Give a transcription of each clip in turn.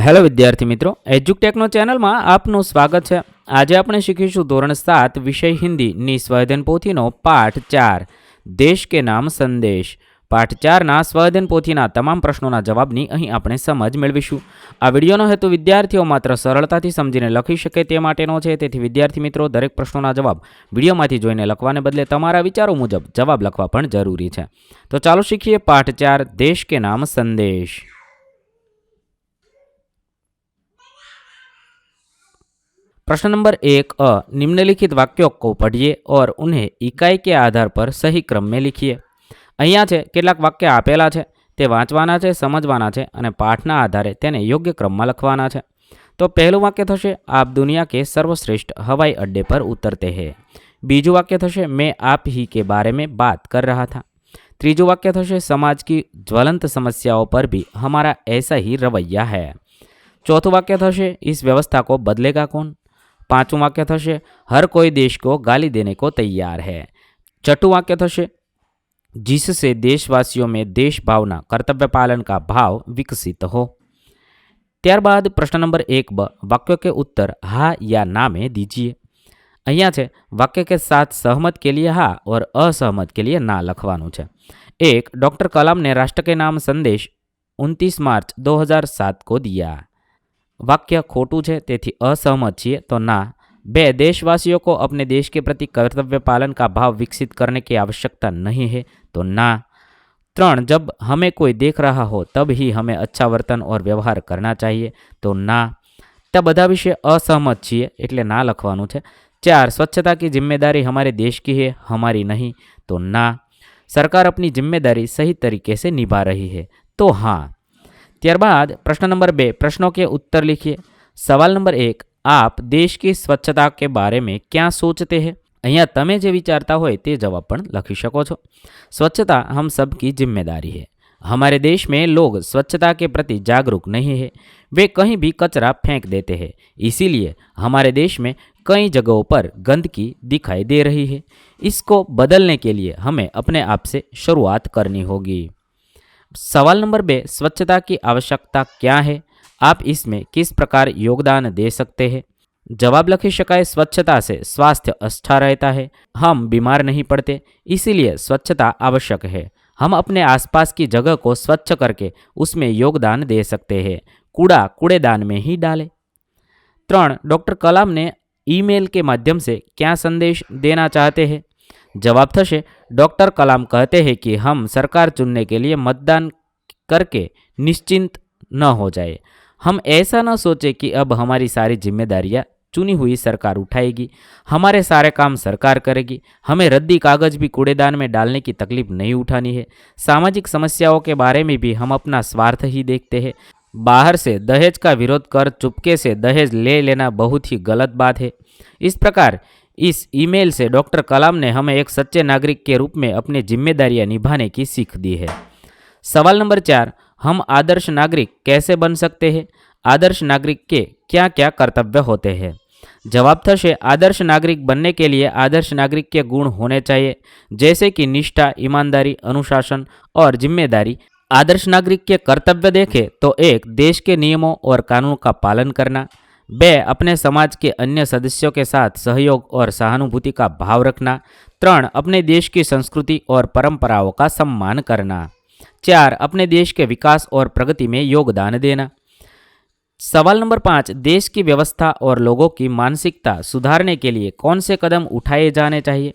Hello વિદ્યાર્થી મિત્રો, એજ્યુટેકનો ચેનલમાં આપનું સ્વાગત છે। આજે આપણે શીખીશું ધોરણ 7 વિષય હિન્દીની સ્વાધ્યાયન પોથીનો પાઠ 4 દેશ કે નામ સંદેશ। પાઠ 4ના સ્વાધ્યાયન પોથીના તમામ પ્રશ્નોના જવાબની અહીં આપણે સમજ મેળવીશું। આ વિડીયોનો હેતુ વિદ્યાર્થીઓ માત્ર સરળતાથી સમજીને લખી શકે તે માટેનો છે, તેથી વિદ્યાર્થી મિત્રો દરેક પ્રશ્નોના જવાબ વિડીયોમાંથી જોઈને લખવાને બદલે તમારા વિચારો મુજબ જવાબ લખવા પણ જરૂરી છે। તો ચાલો શીખીએ પાઠ 4 देश के नाम संदेश। प्रश्न नंबर 1 अ निम्नलिखित वाक्यों को पढ़िए और उन्हें इकाई के आधार पर सही क्रम में लिखिए। અહીંયા છે કેટલાક વાક્ય આપેલા છે, તે વાંચવાના છે, સમજવાના છે અને પાઠના આધારે તેને યોગ્ય ક્રમમાં લખવાના છે। તો પહેલું વાક્ય થશે आप दुनिया के सर्वश्रेष्ठ हवाई अड्डे पर उतरते हैं। બીજું વાક્ય થશે मैं आप ही के बारे में बात कर रहा था। ત્રીજું વાક્ય થશે समाज की ज्वलंत समस्याओं पर भी हमारा ऐसा ही रवैया है। ચોથું વાક્ય થશે इस व्यवस्था को बदलेगा कौन। पांचवं वाक्य थशे हर कोई देश को गाली देने को तैयार है। छठुं वाक्य थशे जिससे देशवासियों में देश भावना कर्तव्य पालन का भाव विकसित हो। त्यारबाद प्रश्न नंबर 1 ब वाक्यों के उत्तर हाँ या ना में दीजिए। अहियां छे वाक्य के साथ सहमत के लिए हाँ और असहमत के लिए ना लखवानुं छे। 1 डॉक्टर कलाम ने राष्ट्र के नाम संदेश 29 मार्च 2007 को दिया। वाक्य खोटू है, तेथी असहमत छीए तो ना। 2 देशवासियों को अपने देश के प्रति कर्तव्य पालन का भाव विकसित करने की आवश्यकता नहीं है तो ना। 3 जब हमें कोई देख रहा हो तब ही हमें अच्छा वर्तन और व्यवहार करना चाहिए तो ना। त्या बधा विषय असहमत छीए एटले ना लखवानुं छे। 4 स्वच्छता की जिम्मेदारी हमारे देश की है, हमारी नहीं तो ना। सरकार अपनी जिम्मेदारी सही तरीके से निभा रही है तो हाँ। त्यारबाद प्रश्न नंबर 2 प्रश्नों के उत्तर लिखिए। सवाल नंबर 1 आप देश की स्वच्छता के बारे में क्या सोचते हैं। अहियां तमे जे विचारता होय ते जवाब पण लखी शको छो। स्वच्छता हम सबकी जिम्मेदारी है। हमारे देश में लोग स्वच्छता के प्रति जागरूक नहीं है, वे कहीं भी कचरा फेंक देते हैं। इसीलिए हमारे देश में कई जगहों पर गंदगी दिखाई दे रही है। इसको बदलने के लिए हमें अपने आप से शुरुआत करनी होगी। सवाल नंबर 2 स्वच्छता की आवश्यकता क्या है, आप इसमें किस प्रकार योगदान दे सकते हैं। जवाब लखी शकाय स्वच्छता से स्वास्थ्य अच्छा रहता है, हम बीमार नहीं पड़ते, इसीलिए स्वच्छता आवश्यक है। हम अपने आसपास की जगह को स्वच्छ करके उसमें योगदान दे सकते हैं, कूड़ा कूड़ेदान में ही डालें। 3 डॉक्टर कलाम ने ईमेल के माध्यम से क्या संदेश देना चाहते हैं। जवाब थशे डॉक्टर कलाम कहते हैं कि हम सरकार चुनने के लिए मतदान करके निश्चिंत न हो जाए। हम ऐसा न सोचें कि अब हमारी सारी जिम्मेदारियां चुनी हुई सरकार उठाएगी, हमारे सारे काम सरकार करेगी। हमें रद्दी कागज भी कूड़ेदान में डालने की तकलीफ नहीं उठानी है। सामाजिक समस्याओं के बारे में भी हम अपना स्वार्थ ही देखते हैं। बाहर से दहेज का विरोध कर चुपके से दहेज ले लेना बहुत ही गलत बात है। इस प्रकार इस ईमेल से डॉक्टर कलाम ने हमें एक सच्चे नागरिक के रूप में अपनी जिम्मेदारियां निभाने की सीख दी है। सवाल नंबर 4 हम आदर्श नागरिक कैसे बन सकते हैं। आदर्श नागरिक के क्या क्या कर्तव्य होते हैं। जवाब थशे आदर्श नागरिक बनने के लिए आदर्श नागरिक के गुण होने चाहिए, जैसे कि निष्ठा, ईमानदारी, अनुशासन और जिम्मेदारी। आदर्श नागरिक के कर्तव्य देखें तो 1 देश के नियमों और कानून का पालन करना। 2 अपने समाज के अन्य सदस्यों के साथ सहयोग और सहानुभूति का भाव रखना। 3 अपने देश की संस्कृति और परंपराओं का सम्मान करना। 4 अपने देश के विकास और प्रगति में योगदान देना। सवाल नंबर 5 देश की व्यवस्था और लोगों की मानसिकता सुधारने के लिए कौन से कदम उठाए जाने चाहिए।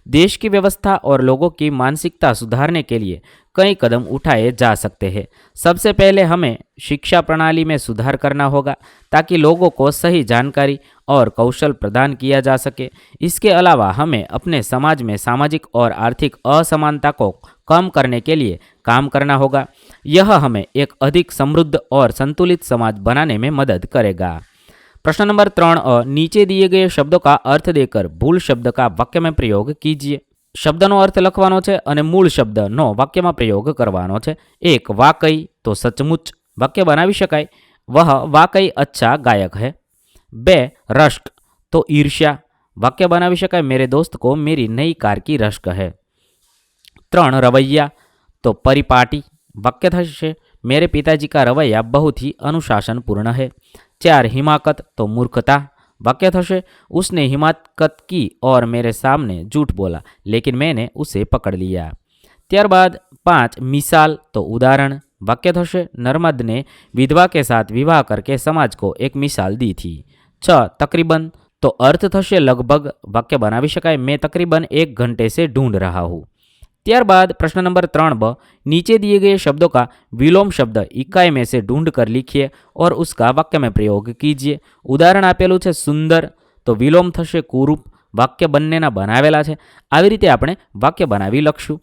देश की व्यवस्था और लोगों की मानसिकता सुधारने के लिए कई कदम उठाए जा सकते हैं। सबसे पहले हमें शिक्षा प्रणाली में सुधार करना होगा ताकि लोगों को सही जानकारी और कौशल प्रदान किया जा सके। इसके अलावा हमें अपने समाज में सामाजिक और आर्थिक असमानता को कम करने के लिए काम करना होगा। यह हमें एक अधिक समृद्ध और संतुलित समाज बनाने में मदद करेगा। प्रश्न नंबर 3 नीचे दिए गए शब्दों का अर्थ देकर भूल शब्द का वाक्य में प्रयोग कीजिए। शब्दनो अर्थ लखवानो छे अने मूल शब्दनो वाक्यमां प्रयोग करवानो छे। 1 वाकई तो सचमुच वाक्य बनावी शकाय, वह वाकई अच्छा गायक है। 2 रश्क तो ईर्ष्या वाक्य बनावी शकाय, मेरे दोस्त को मेरी नई कार की रश्क है। 3 रवैया तो परिपाटी वाक्य थशे मेरे पिताजी का रवैया बहुत ही अनुशासनपूर्ण है। 4 हिमाकत तो मूर्खता। वाक्य थशे उसने हिमाकत की और मेरे सामने झूठ बोला, लेकिन मैंने उसे पकड़ लिया। ત્યારબાદ 5 मिसाल तो उदाहरण। वाक्य थशे नर्मद ने विधवा के साथ विवाह करके समाज को एक मिसाल दी थी। 6 तकरीबन तो अर्थ थशे लगभग। वाक्य बनावी शकाय, मैं तकरीबन 1 घंटे से ढूंढ रहा हूँ। ત્યારબાદ प्रश्न नंबर 3 नीचे दिए गए शब्दों का विलोम शब्द इकाई में से ढूंढ कर लिखिए और उसका वाक्य में प्रयोग कीजिए। उदाहरण आपेલું છે सुंदर, तो विलोम थशे कुरूप। वाक्य बंनेना बनावेला छे, આવી રીતે આપણે વાક્ય બનાવી લખશું।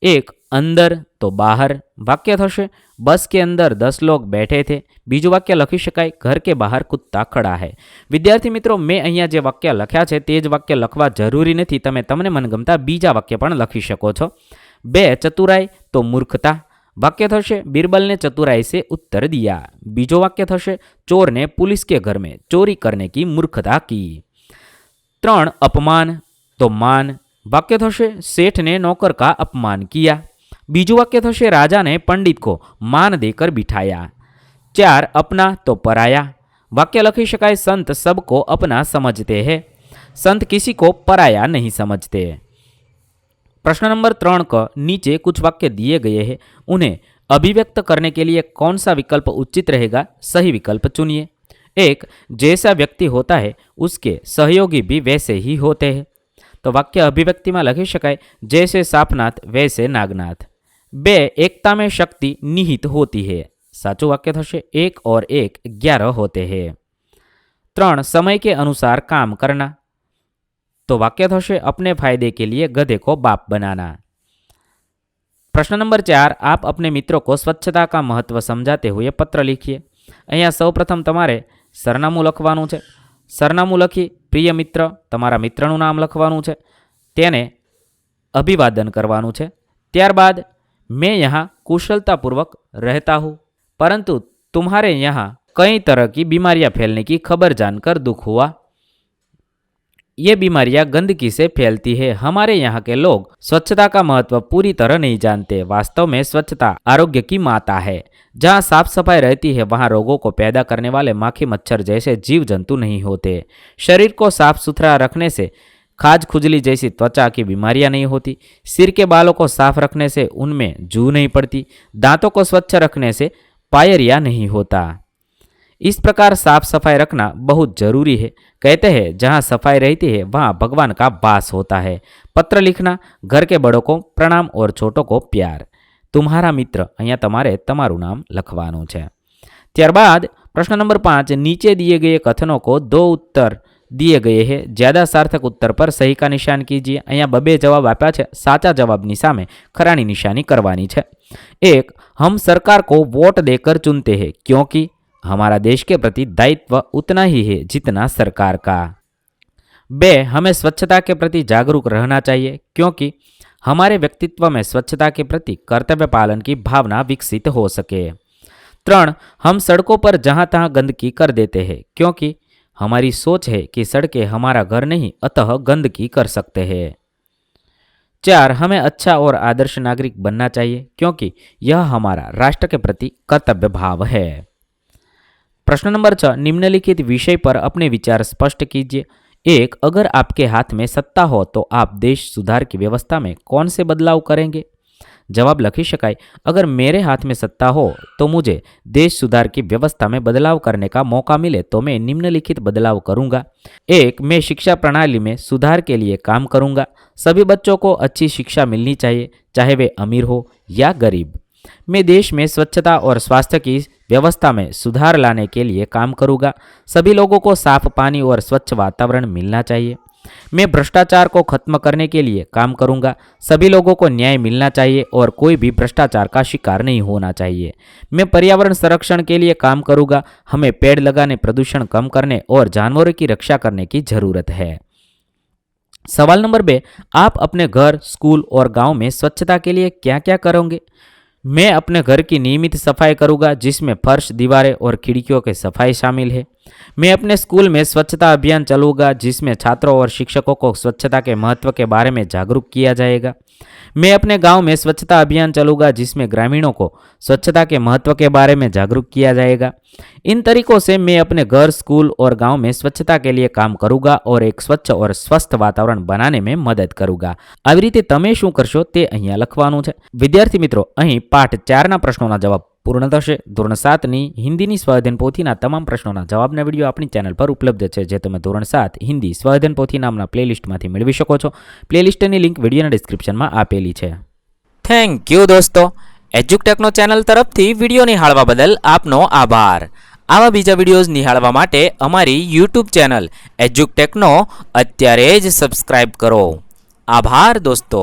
1 अंदर तो बाहर। वाक्य थशे बस के अंदर 10 लोग बैठे थे। बीजू वाक्य लखी शकाय घर के बाहर कुत्ता खड़ा है। विद्यार्थी मित्रों, मैं अहींया जे वाक्य लख्या छे ते ज वाक्य लखवा जरूरी नथी, तमे तमने मनगमता बीजा वाक्य पण लखी शको छो। 2 चतुराई तो मूर्खता। वाक्य थशे बीरबल ने चतुराई से उत्तर दिया। बीजो वाक्य थशे चोर ने पुलिस के घर में चोरी करने की मूर्खता की। 3 अपमान तो मान। वाक्य थशे सेठ ने नौकर का अपमान किया। बीजू वाक्य थशे राजा ने पंडित को मान देकर बिठाया। 4 अपना तो पराया। वाक्य लखी शकाय संत सबको अपना समझते हैं, संत किसी को पराया नहीं समझते। प्रश्न नंबर 3 का नीचे कुछ वाक्य दिए गए हैं, उन्हें अभिव्यक्त करने के लिए कौन सा विकल्प उचित रहेगा? सही विकल्प चुनिए। 1 जैसा व्यक्ति होता है उसके सहयोगी भी वैसे ही होते हैं, तो वाक्य अभिव्यक्ति में लखी शकाय जैसे सापनाथ वैसे नागनाथ। 2 एकता में शक्ति निहित होती है। साचुं वाक्य थशे 1 और 1 11 होते हैं। 3 समय के अनुसार काम करना, तो वाक्य थशे अपने फायदे के लिए गधे को बाप बनाना। प्रश्न नंबर 4 आप अपने मित्रों को स्वच्छता का महत्व समझाते हुए पत्र लिखिए। अहींया सौप्रथम तमारे सरनामું લખવાનું છે। सरनामું લખી प्रिय मित्र तमारा मित्रનું नाम લખવાનું છે, તેને अभिवादन करवानुं છે। ત્યારબાદ मैं यहाँ कुशलतापूर्वक रहता हूँ, परंतु तुम्हारे यहाँ कई तरह की बीमारियां फैलने की खबर जानकर दुख हुआ। ये बीमारियां गंदगी से फैलती है। हमारे यहाँ के लोग स्वच्छता का महत्व पूरी तरह नहीं जानते। वास्तव में स्वच्छता आरोग्य की माता है। जहाँ साफ सफाई रहती है वहाँ रोगों को पैदा करने वाले माखी मच्छर जैसे जीव जंतु नहीं होते। शरीर को साफ सुथरा रखने से खाज खुजली जैसी त्वचा की बीमारियां नहीं होती। सिर के बालों को साफ रखने से उनमें जू नहीं पड़ती। दांतों को स्वच्छ रखने से पायरिया नहीं होता। इस प्रकार साफ सफाई रखना बहुत जरूरी है। कहते हैं जहाँ सफाई रहती है वहाँ भगवान का वास होता है। पत्र लिखना, घर के बड़ों को प्रणाम और छोटों को प्यार। तुम्हारा मित्र, अहींया तमारे तमारू नाम लखवानुं छे। त्यारबाद प्रश्न नंबर 5 नीचे दिए गए कथनों को 2 उत्तर दिए गए हैं। ज्यादा सार्थक उत्तर पर सही का निशान कीजिए। अहींया 2 जवाब आप्या छे, साचा जवाबनी सामे खरानी निशानी करवानी छे। 1 हम सरकार को वोट देकर चुनते हैं क्योंकि हमारा देश के प्रति दायित्व उतना ही है जितना सरकार का। 2 हमें स्वच्छता के प्रति जागरूक रहना चाहिए क्योंकि हमारे व्यक्तित्व में स्वच्छता के प्रति कर्तव्य पालन की भावना विकसित हो सके। 3 हम सड़कों पर जहां तहां गंदगी कर देते हैं क्योंकि हमारी सोच है कि सड़कें हमारा घर नहीं अतः गंदगी कर सकते हैं। 4 हमें अच्छा और आदर्श नागरिक बनना चाहिए क्योंकि यह हमारा राष्ट्र के प्रति कर्तव्य भाव है। प्रश्न नंबर 6 निम्नलिखित विषय पर अपने विचार स्पष्ट कीजिए। 1 अगर आपके हाथ में सत्ता हो तो आप देश सुधार की व्यवस्था में कौन से बदलाव करेंगे? जवाब लखी शकाय अगर मेरे हाथ में सत्ता हो तो मुझे देश सुधार की व्यवस्था में बदलाव करने का मौका मिले तो मैं निम्नलिखित बदलाव करूंगा। 1 मैं शिक्षा प्रणाली में सुधार के लिए काम करूंगा। सभी बच्चों को अच्छी शिक्षा मिलनी चाहिए, चाहे वे अमीर हो या गरीब। मैं देश में स्वच्छता और स्वास्थ्य की व्यवस्था में सुधार लाने के लिए काम करूंगा। सभी लोगों को साफ पानी और स्वच्छ वातावरण मिलना चाहिए। मैं भ्रष्टाचार को खत्म करने के लिए काम करूंगा। सभी लोगों को न्याय मिलना चाहिए और कोई भी भ्रष्टाचार का शिकार नहीं होना चाहिए। मैं पर्यावरण संरक्षण के लिए काम करूंगा। हमें पेड़ लगाने, प्रदूषण कम करने और जानवरों की रक्षा करने की जरूरत है। सवाल नंबर 2 आप अपने घर, स्कूल और गांव में स्वच्छता के लिए क्या क्या करोगे? मैं अपने घर की नियमित सफाई करूंगा जिसमें फर्श, दीवारें और खिड़कियों की सफाई शामिल है। मैं अपने स्कूल में स्वच्छता अभियान चलाऊंगा जिसमें छात्रों और शिक्षकों को स्वच्छता के महत्व के बारे में जागरूक किया जाएगा। मैं अपने गांव में स्वच्छता अभियान चलाऊंगा जिसमें ग्रामीणों को स्वच्छता के महत्व के बारे में जागरूक किया जाएगा। इन तरीकों से मैं अपने घर, स्कूल और गांव में स्वच्छता के लिए काम करूंगा और एक स्वच्छ और स्वस्थ वातावरण बनाने में मदद करूंगा। આવી રીતે તમે શું કરશો તે અહીંયા લખવાનું છે। વિદ્યાર્થી મિત્રો, અહીં પાઠ 4ના પ્રશ્નોના જવાબ પૂર્ણ થશે। ધોરણ 7ની હિન્દીની સ્વાધ્યાયન પોથીના તમામ પ્રશ્નોના જવાબના વિડીયો આપણી ચેનલ પર ઉપલબ્ધ છે, જે તમે ધોરણ 7 હિન્દી સ્વાધ્યાયન પોથી નામના પ્લેલિસ્ટમાંથી મેળવી શકો છો। પ્લેલિસ્ટની લિંક વિડીયોના ડિસ્ક્રિપ્શનમાં આપેલી છે। થેન્ક યુ દોસ્તો। એજ્યુકટેકનો ચેનલ તરફથી વિડીયો નિહાળવા બદલ આપનો આભાર। આવા બીજા વિડીયોઝ નિહાળવા માટે અમારી યુટ્યુબ ચેનલ એજ્યુકટેકનો અત્યારે જ સબસ્ક્રાઇબ કરો। આભાર દોસ્તો।